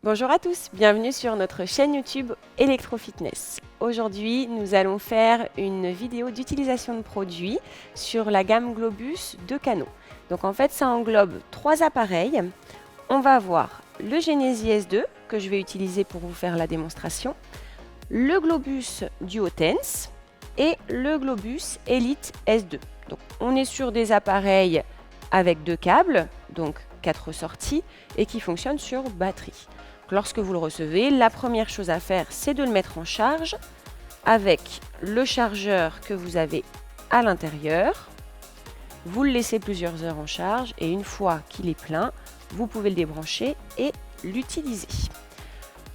Bonjour à tous, bienvenue sur notre chaîne YouTube Electrofitness. Aujourd'hui, nous allons faire une vidéo d'utilisation de produits sur la gamme Globus de Kano. Donc en fait, ça englobe 3 appareils. On va avoir le Genesi S2 que je vais utiliser pour vous faire la démonstration, le Globus Duo-Tense et le Globus Elite S2. Donc on est sur des appareils avec 2 câbles, donc 4 sorties, et qui fonctionnent sur batterie. Lorsque vous le recevez, la première chose à faire, c'est de le mettre en charge avec le chargeur que vous avez à l'intérieur. Vous le laissez plusieurs heures en charge et une fois qu'il est plein, vous pouvez le débrancher et l'utiliser.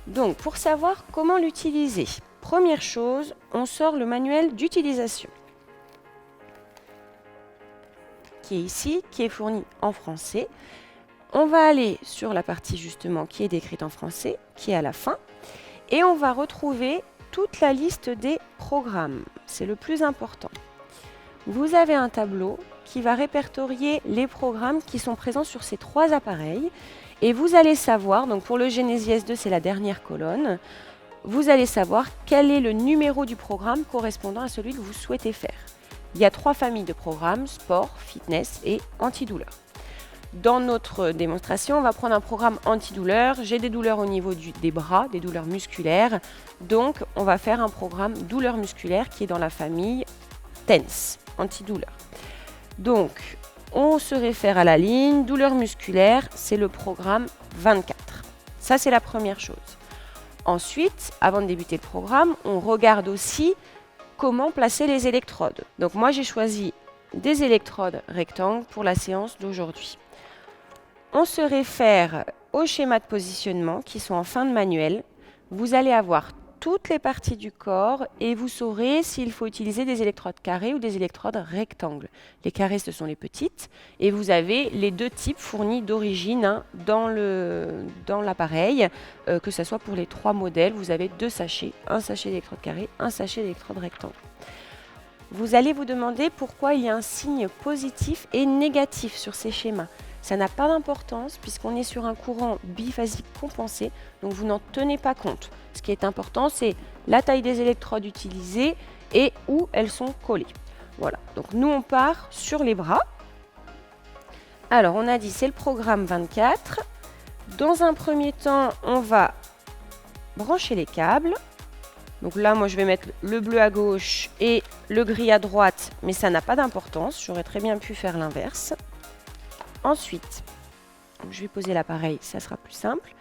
Donc, pour savoir comment l'utiliser, première chose, on sort le manuel d'utilisation qui est ici, qui est fourni en français. On va aller sur la partie justement qui est décrite en français, qui est à la fin, et on va retrouver toute la liste des programmes. C'est le plus important. Vous avez un tableau qui va répertorier les programmes qui sont présents sur ces 3 appareils, et vous allez savoir, donc pour le Genesi S2 c'est la dernière colonne, vous allez savoir quel est le numéro du programme correspondant à celui que vous souhaitez faire. Il y a 3 familles de programmes, sport, fitness et antidouleur. Dans notre démonstration, on va prendre un programme antidouleur. J'ai des douleurs au niveau des bras, des douleurs musculaires. Donc, on va faire un programme douleur musculaire qui est dans la famille TENS, antidouleur. Donc, on se réfère à la ligne. Douleur musculaire, c'est le programme 24. Ça, c'est la première chose. Ensuite, avant de débuter le programme, on regarde aussi comment placer les électrodes. Donc, moi, j'ai choisi des électrodes rectangles pour la séance d'aujourd'hui. On se réfère au schéma de positionnement qui sont en fin de manuel. Vous allez avoir toutes les parties du corps et vous saurez s'il faut utiliser des électrodes carrées ou des électrodes rectangles. Les carrés, ce sont les petites et vous avez les 2 types fournis d'origine dans l'appareil, que ce soit pour les 3 modèles. Vous avez 2 sachets, un sachet d'électrodes carrées, un sachet d'électrodes rectangles. Vous allez vous demander pourquoi il y a un signe positif et négatif sur ces schémas. Ça n'a pas d'importance puisqu'on est sur un courant biphasique compensé, donc vous n'en tenez pas compte. Ce qui est important, c'est la taille des électrodes utilisées et où elles sont collées. Voilà, donc nous on part sur les bras. Alors on a dit c'est le programme 24. Dans un premier temps, on va brancher les câbles. Donc là, moi je vais mettre le bleu à gauche et le gris à droite, mais ça n'a pas d'importance, j'aurais très bien pu faire l'inverse. Ensuite, je vais poser l'appareil, ça sera plus simple.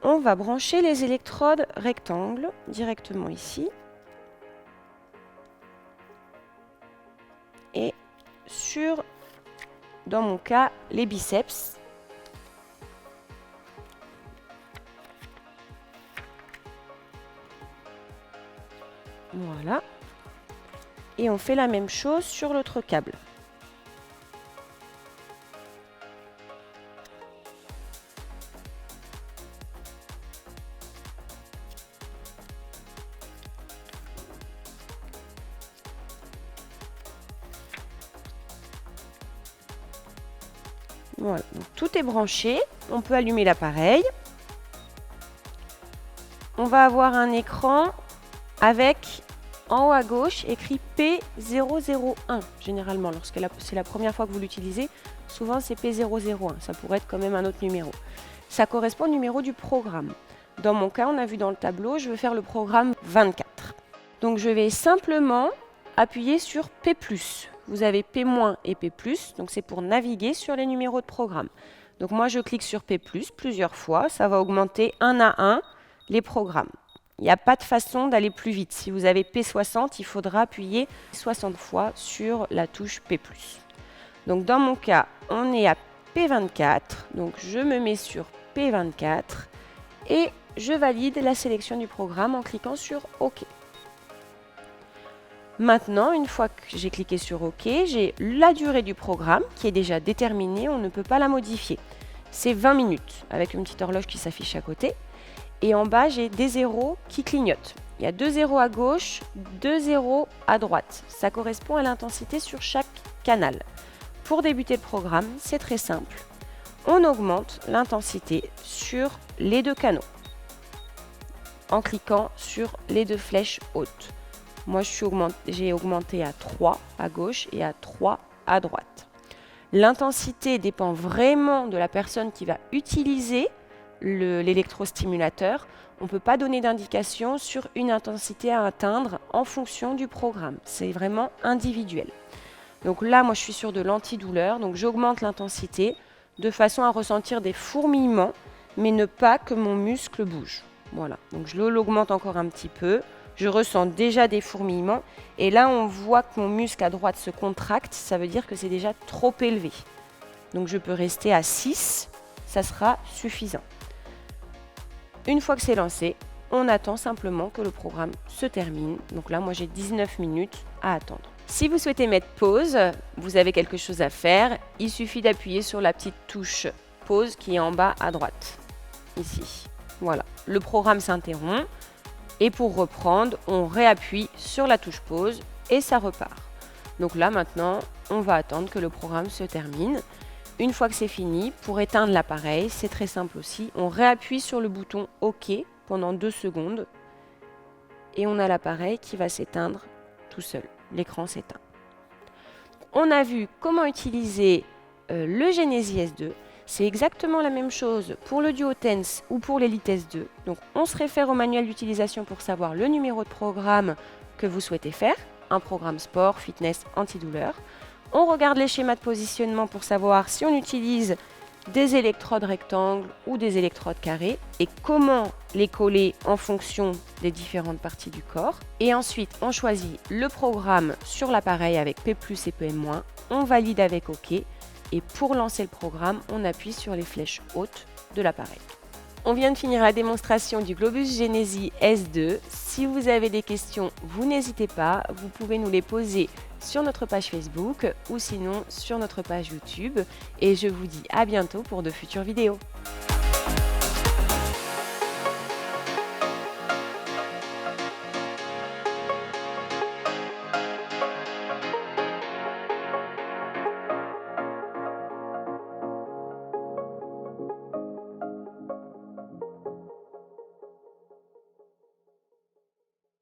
On va brancher les électrodes rectangles directement ici. Et sur, dans mon cas, les biceps. Voilà. Et on fait la même chose sur l'autre câble. Voilà, donc tout est branché, on peut allumer l'appareil. On va avoir un écran avec en haut à gauche écrit P001. Généralement, lorsque c'est la première fois que vous l'utilisez, souvent c'est P001. Ça pourrait être quand même un autre numéro. Ça correspond au numéro du programme. Dans mon cas, on a vu dans le tableau, je veux faire le programme 24. Donc je vais simplement appuyer sur P+. Vous avez P- et P+, donc c'est pour naviguer sur les numéros de programme. Donc moi, je clique sur P+, plusieurs fois, ça va augmenter un à un les programmes. Il n'y a pas de façon d'aller plus vite. Si vous avez P60, il faudra appuyer 60 fois sur la touche P+. Donc dans mon cas, on est à P24, donc je me mets sur P24 et je valide la sélection du programme en cliquant sur OK. Maintenant, une fois que j'ai cliqué sur OK, j'ai la durée du programme qui est déjà déterminée, on ne peut pas la modifier. C'est 20 minutes avec une petite horloge qui s'affiche à côté. Et en bas, j'ai des zéros qui clignotent. Il y a 2 zéros à gauche, 2 zéros à droite. Ça correspond à l'intensité sur chaque canal. Pour débuter le programme, c'est très simple. On augmente l'intensité sur les 2 canaux. en cliquant sur les deux flèches hautes. Moi, j'ai augmenté à 3 à gauche et à 3 à droite. L'intensité dépend vraiment de la personne qui va utiliser l'électrostimulateur. On ne peut pas donner d'indication sur une intensité à atteindre en fonction du programme. C'est vraiment individuel. Donc là, moi, je suis sur de l'antidouleur. Donc j'augmente l'intensité de façon à ressentir des fourmillements, mais ne pas que mon muscle bouge. Voilà. Donc je l'augmente encore un petit peu. Je ressens déjà des fourmillements. Et là, on voit que mon muscle à droite se contracte. Ça veut dire que c'est déjà trop élevé. Donc je peux rester à 6. Ça sera suffisant. Une fois que c'est lancé, on attend simplement que le programme se termine. Donc là, moi, j'ai 19 minutes à attendre. Si vous souhaitez mettre pause, vous avez quelque chose à faire. Il suffit d'appuyer sur la petite touche pause qui est en bas à droite. Ici. Voilà. Le programme s'interrompt. Et pour reprendre, on réappuie sur la touche pause et ça repart. Donc là, maintenant, on va attendre que le programme se termine. Une fois que c'est fini, pour éteindre l'appareil, c'est très simple aussi. On réappuie sur le bouton OK pendant 2 secondes et on a l'appareil qui va s'éteindre tout seul. L'écran s'éteint. On a vu comment utiliser le Genesis S2. C'est exactement la même chose pour le Duotense ou pour l'Elite S2. Donc on se réfère au manuel d'utilisation pour savoir le numéro de programme que vous souhaitez faire. Un programme sport, fitness, antidouleur. On regarde les schémas de positionnement pour savoir si on utilise des électrodes rectangles ou des électrodes carrées et comment les coller en fonction des différentes parties du corps. Et ensuite, on choisit le programme sur l'appareil avec P+, et PM-. On valide avec OK. Et pour lancer le programme, on appuie sur les flèches hautes de l'appareil. On vient de finir la démonstration du Globus Genesis S2. Si vous avez des questions, vous n'hésitez pas. Vous pouvez nous les poser sur notre page Facebook ou sinon sur notre page YouTube. Et je vous dis à bientôt pour de futures vidéos.